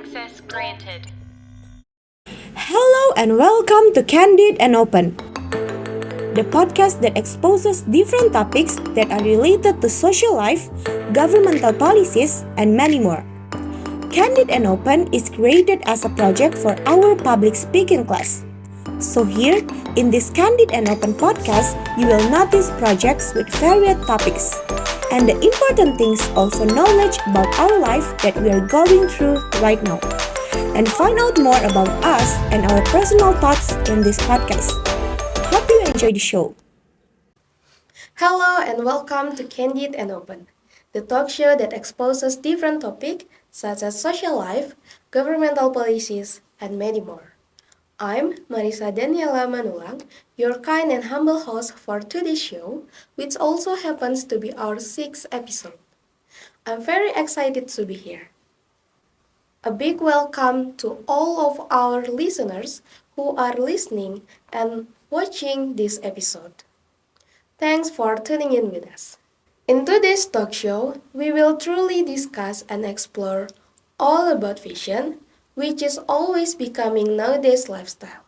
Access granted. Hello and welcome to Candid and Open, the podcast that exposes different topics that are related to social life, governmental policies, and many more. Candid and Open is created as a project for our public speaking class. So here, in this Candid and Open podcast, you will notice projects with varied topics. And the important things also knowledge about our life that we are going through right now. And find out more about us and our personal thoughts in this podcast. Hope you enjoy the show. Hello and welcome to Candid and Open, the talk show that exposes different topics such as social life, governmental policies, and many more. I'm Marisa Daniela Manulang, your kind and humble host for today's show, which also happens to be our sixth episode. I'm very excited to be here. A big welcome to all of our listeners who are listening and watching this episode. Thanks for tuning in with us. In today's talk show, we will truly discuss and explore all about fashion, which is always becoming nowadays lifestyle.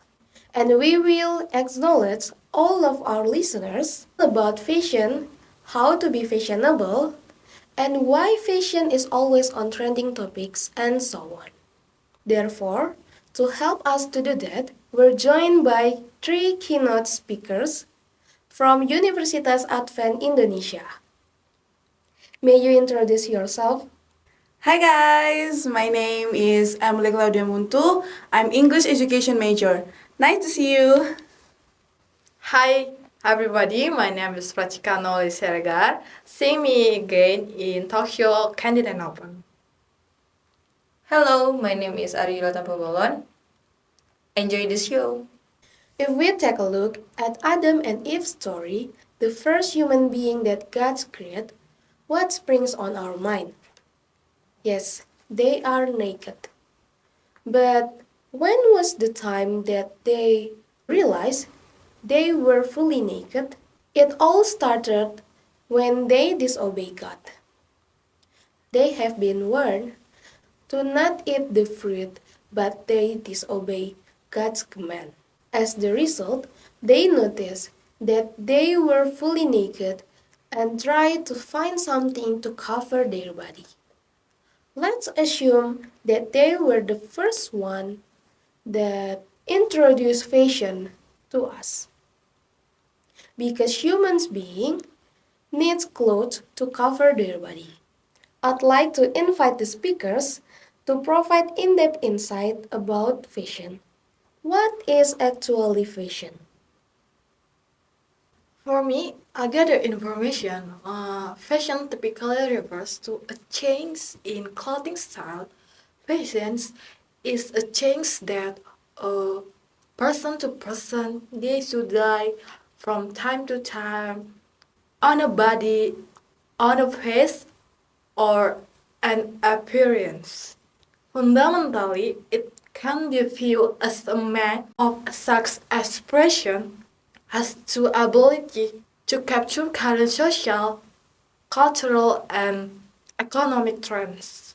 And we will acknowledge all of our listeners about fashion, how to be fashionable, and why fashion is always on trending topics and so on. Therefore, to help us to do that, we're joined by three keynote speakers from Universitas Advent Indonesia. May you introduce yourself? Hi guys, my name is Emily Claudia Muntu. I'm English education major. Nice to see you. Hi everybody, my name is Prachika Noli Seregar. See me again in talk show Candid and Open. Hello, my name is Ariela Tampabolon. Enjoy the show. If we take a look at Adam and Eve's story, the first human being that God created, what springs on our mind? Yes, they are naked. But when was the time that they realized they were fully naked? It all started when they disobeyed God. They have been warned to not eat the fruit, but they disobey God's command. As the result, they noticed that they were fully naked and tried to find something to cover their body. Let's assume that they were the first one that introduced fashion to us. Because humans being needs clothes to cover their body. I'd like to invite the speakers to provide in-depth insight about fashion. What is actually fashion? For me, I gather information. Fashion typically refers to a change in clothing style. Fashion is a change that person to person, day to day, from time to time, on a body, on a face, or an appearance. Fundamentally, it can be viewed as a method of sex expression has the ability to capture current social, cultural, and economic trends.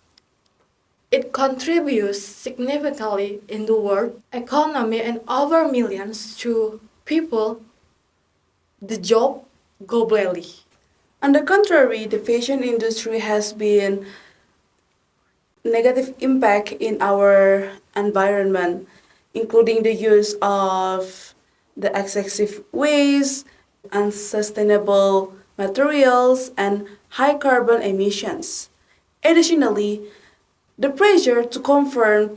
It contributes significantly in the world economy and over millions to people the job globally. On the contrary, the fashion industry has been negative impact in our environment, including the use of the excessive waste, unsustainable materials, and high carbon emissions. Additionally, the pressure to conform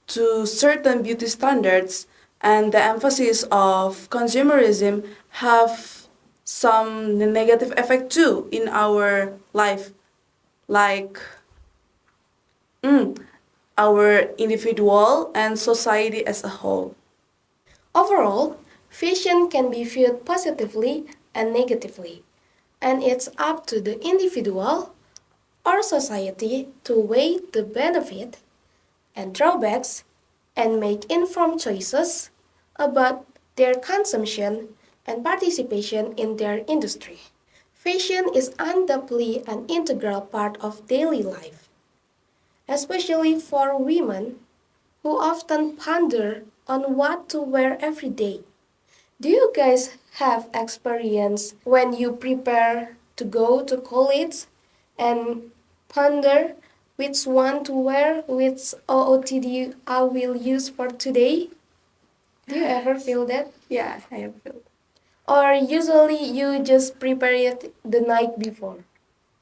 to certain beauty standards and the emphasis of consumerism have some negative effect too in our life, like our individual and society as a whole. Overall, fashion can be viewed positively and negatively, and it's up to the individual or society to weigh the benefit and drawbacks and make informed choices about their consumption and participation in their industry. Fashion is undoubtedly an integral part of daily life. especially for women who often ponder on what to wear every day. Do you guys have experience when you prepare to go to college and ponder which one to wear, which OOTD I will use for today? Do you ever feel that? Yeah, I have felt. Or usually you just prepare it the night before?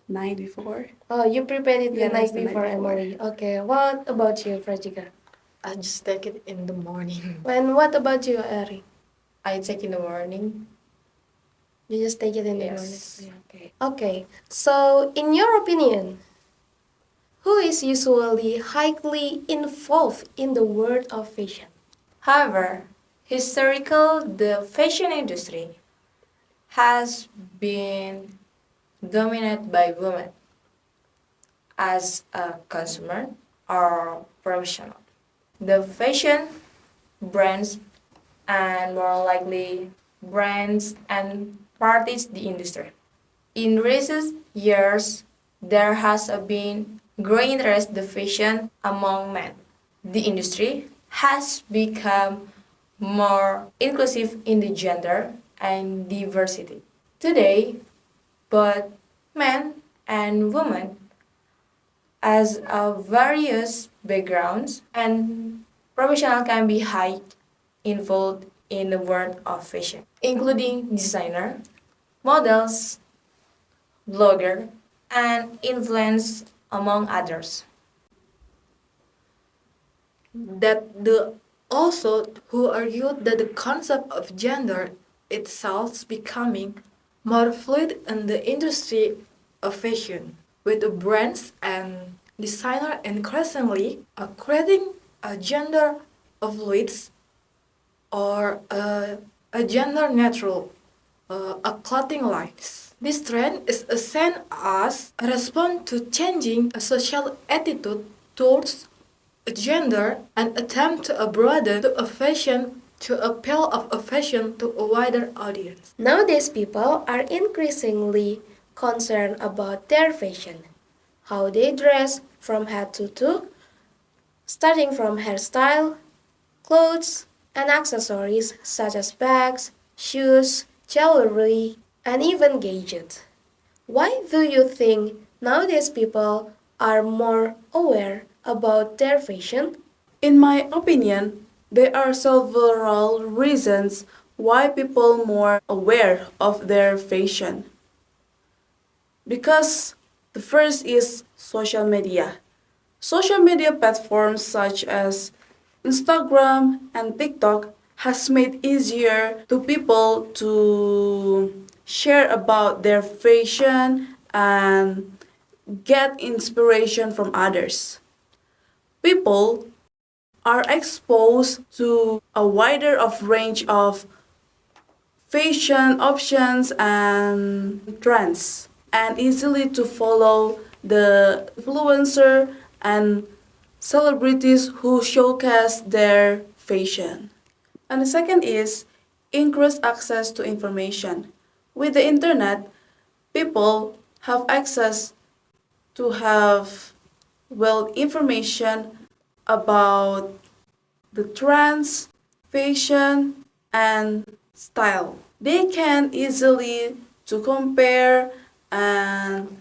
Night before. Oh, you prepared it Yeah, the that's night the night before, before. Emily. Okay, what about you, Frajika? I just take it in the morning. And what about you, Ari? I take in the morning. You just take it in the Yes. morning. Okay. Okay. So, in your opinion, who is usually highly involved in the world of fashion? However, historical the fashion industry has been dominated by women as a consumer or professional. The fashion brands and more likely brands and parties the industry. In recent years, there has been growing interest in fashion among men. The industry has become more inclusive in the gender and diversity. Today, both men and women as various backgrounds and professional can be high involved in the world of fashion, including designer, models, blogger, and influence among others. That the also who argued that the concept of gender itself is becoming more fluid in the industry of fashion, with the brands and designer increasingly creating a gender fluids or a gender neutral a clothing lines. This trend is seen as a response to changing a social attitude towards gender and attempt to broaden to a fashion to appeal of a fashion to a wider audience. Nowadays, people are increasingly concerned about their fashion, how they dress from head to toe, starting from hairstyle, clothes, and accessories such as bags, shoes, jewelry, and even gadgets. Why do you think nowadays people are more aware about their fashion? In my opinion, there are several reasons why people more aware of their fashion. Because the first is social media. Social media platforms such as Instagram and TikTok has made easier to people to share about their fashion and get inspiration from others. People are exposed to a wider of range of fashion options and trends and easily to follow the influencer and celebrities who showcase their fashion. And the second is increased access to information. With the internet, people have access to have well information about the trends, fashion, and style. They can easily to compare and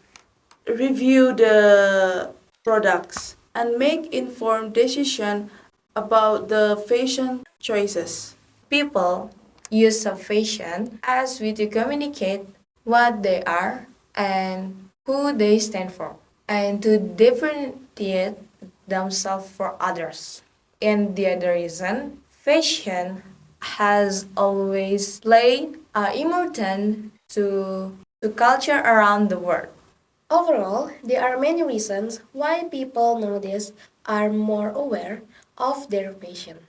review the products and make informed decision about the fashion choices. People use of fashion as way to communicate what they are and who they stand for, and to differentiate themselves for others. And the other reason, fashion has always played a important to culture around the world. Overall, there are many reasons why people nowadays are more aware of their fashion.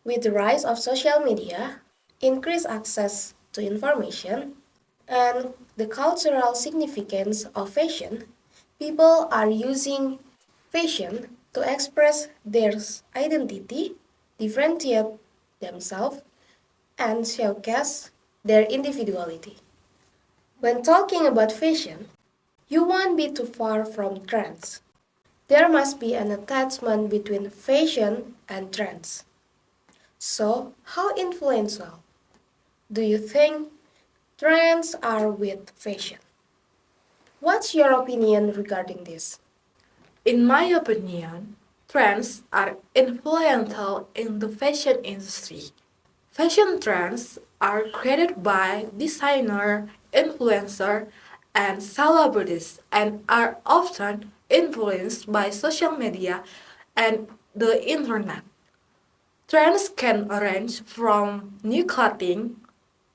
With the rise of social media, increased access to information, and the cultural significance of fashion, people are using fashion to express their identity, differentiate themselves, and showcase their individuality. When talking about fashion, you won't be too far from trends. There must be an attachment between fashion and trends. So, how influential do you think trends are with fashion? What's your opinion regarding this? In my opinion, trends are influential in the fashion industry. Fashion trends are created by designer, influencer, and celebrities and are often influenced by social media and the internet. Trends can range from new clothing,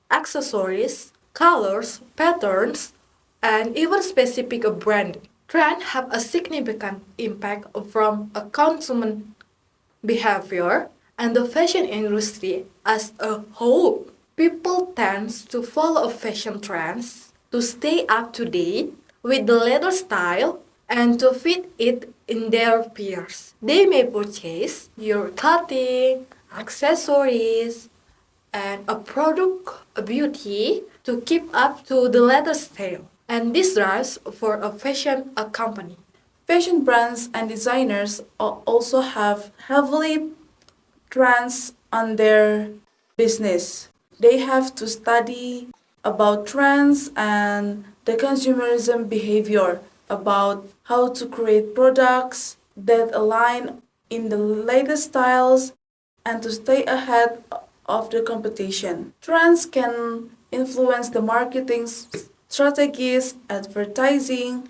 accessories, colors, patterns, and even specific brand. Trends have a significant impact from a consumer behavior and the fashion industry as a whole. People tend to follow fashion trends to stay up to date with the latest style and to fit it in their peers. They may purchase your clothing, accessories, and a product a beauty to keep up to the latest style. And this drives for a fashion a company. Fashion brands and designers also have heavily trends on their business. They have to study about trends and the consumerism behavior, about how to create products that align in the latest styles and to stay ahead of the competition. Trends can influence the marketing strategies, advertising,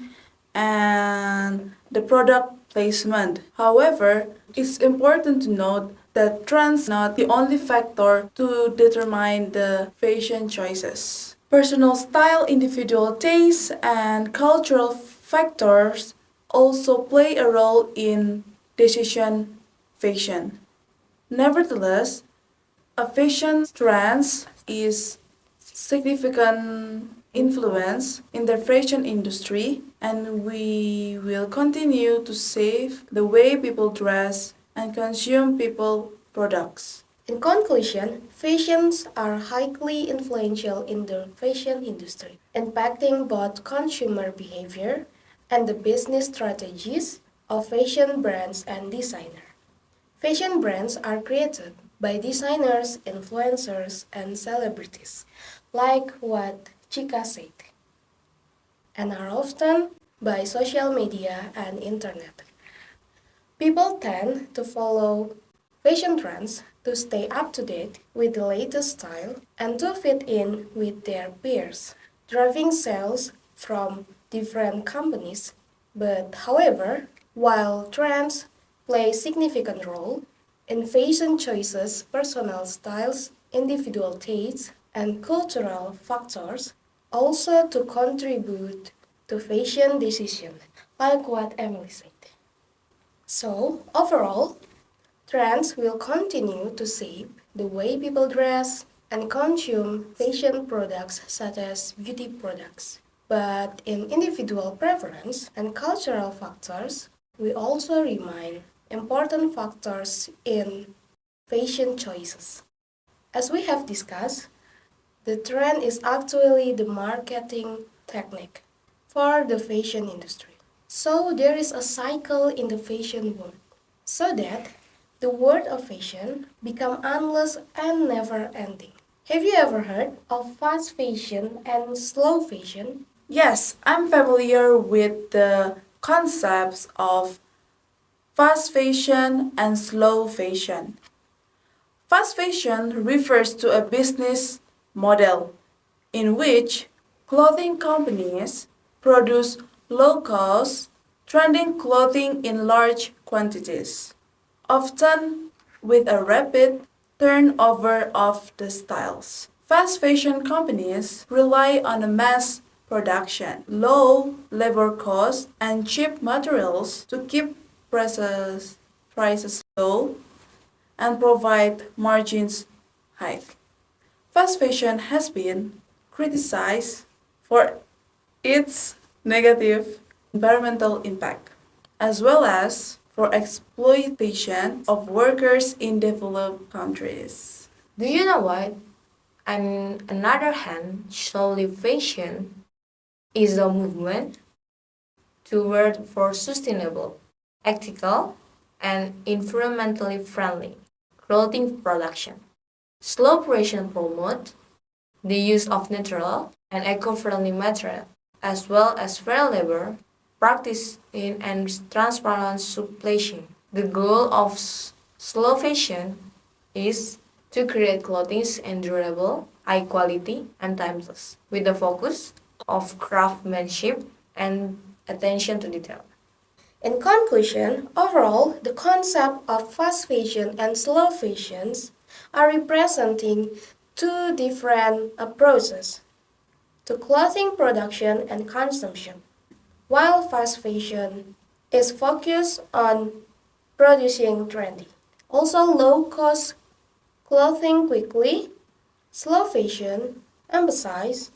and the product placement. However, it's important to note that trends are not the only factor to determine the fashion choices. Personal style, individual tastes, and cultural factors also play a role in decision fashion. Nevertheless, a fashion trends is significant influence in the fashion industry, and we will continue to save the way people dress and consume people products. In conclusion, fashions are highly influential in the fashion industry, impacting both consumer behavior and the business strategies of fashion brands and designers. Fashion brands are created by designers, influencers, and celebrities, like what Chika said, and are often by social media and internet. People tend to follow fashion trends to stay up to date with the latest style and to fit in with their peers, driving sales from different companies. But however, while trends play a significant role in fashion choices, personal styles, individual tastes, and cultural factors also to contribute to fashion decisions, like what Emily said. So, overall, trends will continue to shape the way people dress and consume fashion products such as beauty products. But in individual preference and cultural factors, we also remain important factors in fashion choices. As we have discussed, the trend is actually the marketing technique for the fashion industry. So there is a cycle in the fashion world, so that the world of fashion become endless and never ending. Have you ever heard of fast fashion and slow fashion? Yes, I'm familiar with the concepts of fast fashion and slow fashion. Fast fashion refers to a business model in which clothing companies produce low cost, trending clothing in large quantities, often with a rapid turnover of the styles. Fast fashion companies rely on a mass production, low labor costs, and cheap materials to keep prices low and provide margins high. Fast fashion has been criticized for its negative environmental impact, as well as for exploitation of workers in developed countries. Do you know what? On another hand, slowly fashion is a movement toward for sustainable. ethical, and environmentally friendly clothing production. Slow production promote the use of natural and eco-friendly material, as well as fair labor practice in and transparent supply chain. The goal of slow fashion is to create clothing and durable, high quality, and timeless, with the focus of craftsmanship and attention to detail. In conclusion, overall, the concept of fast fashion and slow fashions are representing two different approaches to clothing production and consumption. While fast fashion is focused on producing trendy, also low cost clothing quickly, slow fashion emphasize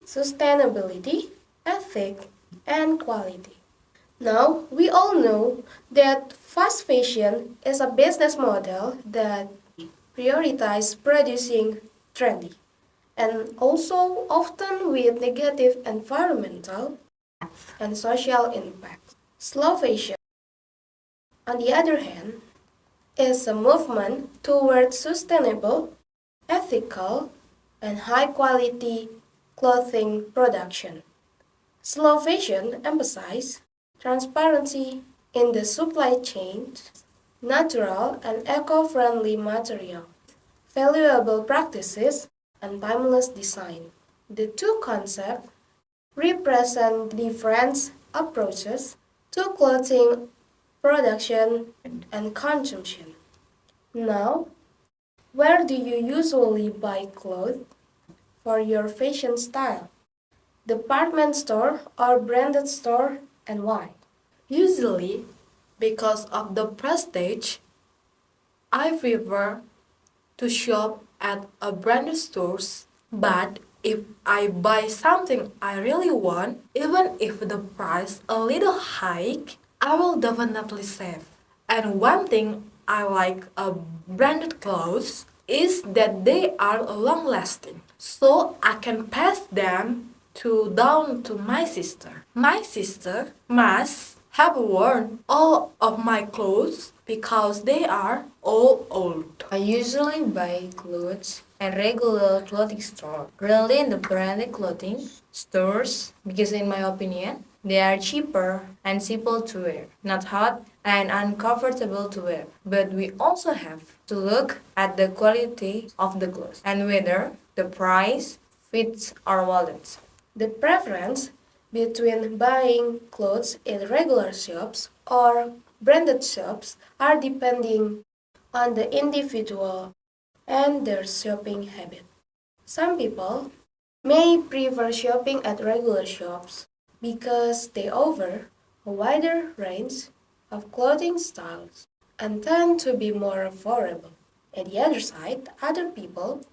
sustainability, ethic, and quality. Now, we all know that fast fashion is a business model that prioritizes producing trendy and also often with negative environmental and social impact. Slow fashion, on the other hand, is a movement towards sustainable, ethical, and high quality clothing production. Slow fashion emphasizes transparency in the supply chain, natural and eco-friendly material, valuable practices, and timeless design. The two concepts represent different approaches to clothing production and consumption. Now, where do you usually buy clothes for your fashion style? Department store or branded store, and why? Usually, because of the prestige, I prefer to shop at a branded stores. But if I buy something I really want, even if the price a little high, I will definitely save. And one thing I like about branded clothes is that they are long lasting. So I can pass them down to my sister. My sister must have worn all of my clothes because they are all old. I usually buy clothes at regular clothing store, rarely in the branded clothing stores, because in my opinion, they are cheaper and simple to wear, not hot and uncomfortable to wear. But we also have to look at the quality of the clothes and whether the price fits our wallets. The preference between buying clothes in regular shops or branded shops are depending on the individual and their shopping habit. Some people may prefer shopping at regular shops because they offer a wider range of clothing styles and tend to be more affordable. At the other side, other people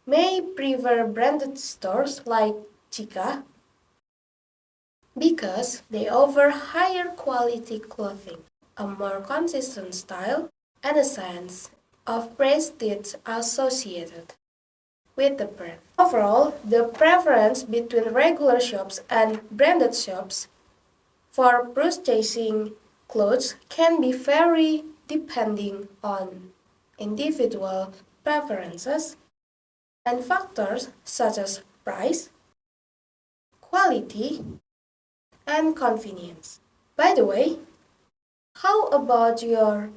may prefer branded stores like Chica because they offer higher quality clothing, a more consistent style, and a sense of prestige associated with the brand. Overall, the preference between regular shops and branded shops for purchasing clothes can be vary depending on individual preferences and factors such as price, quality, and convenience. By the way, how about your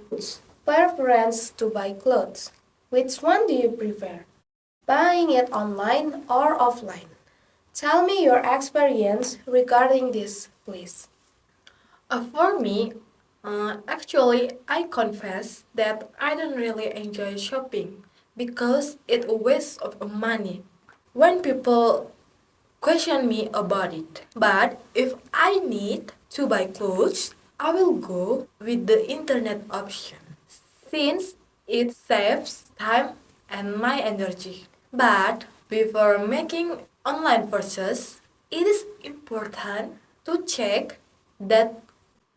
preference to buy clothes? Which one do you prefer? Buying it online or offline? Tell me your experience regarding this, please. For me, actually, I confess that I don't really enjoy shopping because it's a waste of money. When people question me about it, but if I need to buy clothes, I will go with the internet option since it saves time and my energy. But before making online purchase, it is important to check that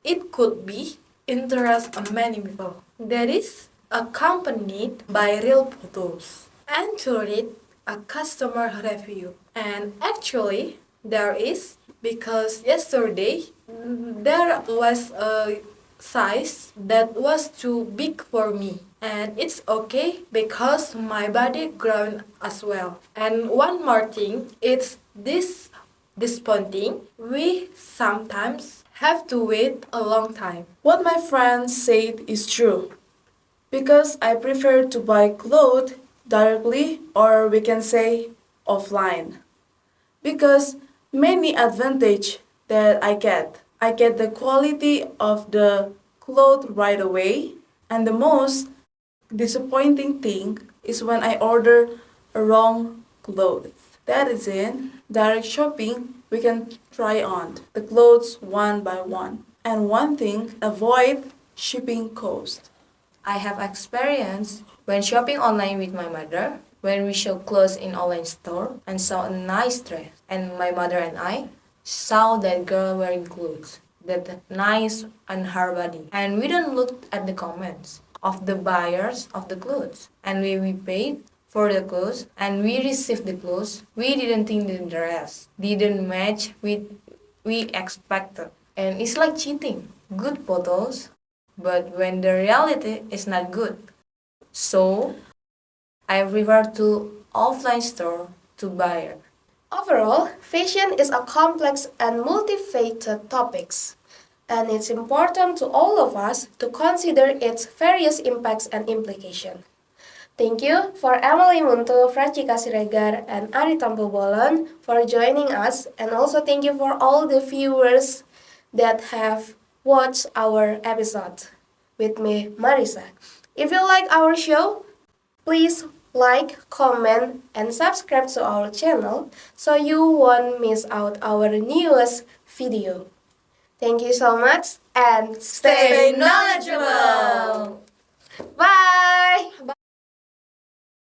it could be interest of many people. That is accompanied by real photos and to read a customer review. And actually, there is because yesterday there was a size that was too big for me, and it's okay because my body grown as well. And one more thing, it's this disappointing. We sometimes have to wait a long time. What my friends said is true. Because I prefer to buy clothes directly, or we can say offline. Because many advantage that I get. I get the quality of the cloth right away, and the most disappointing thing is when I order a wrong clothes. That is in direct shopping, we can try on the clothes one by one. And one thing, avoid shipping cost. I have experience when shopping online with my mother, when we shop clothes in online store and saw a nice dress, and my mother and I saw that girl wearing clothes that nice on her body, and we don't look at the comments of the buyers of the clothes, and we paid for the clothes and we received the clothes. We didn't think the dress didn't match with we expected, and it's like cheating. Good photos, but when the reality is not good. So I prefer to offline store to buyer. Overall, fashion is a complex and multifaceted topic, and it's important to all of us to consider its various impacts and implications. Thank you for Emily Muntu, Francisca Siregar, and Ari Tampobolon for joining us, and also thank you for all the viewers that have watched our episode with me, Marisa. If you like our show, please like, comment, and subscribe to our channel so you won't miss out our newest video. Thank you so much and Stay knowledgeable!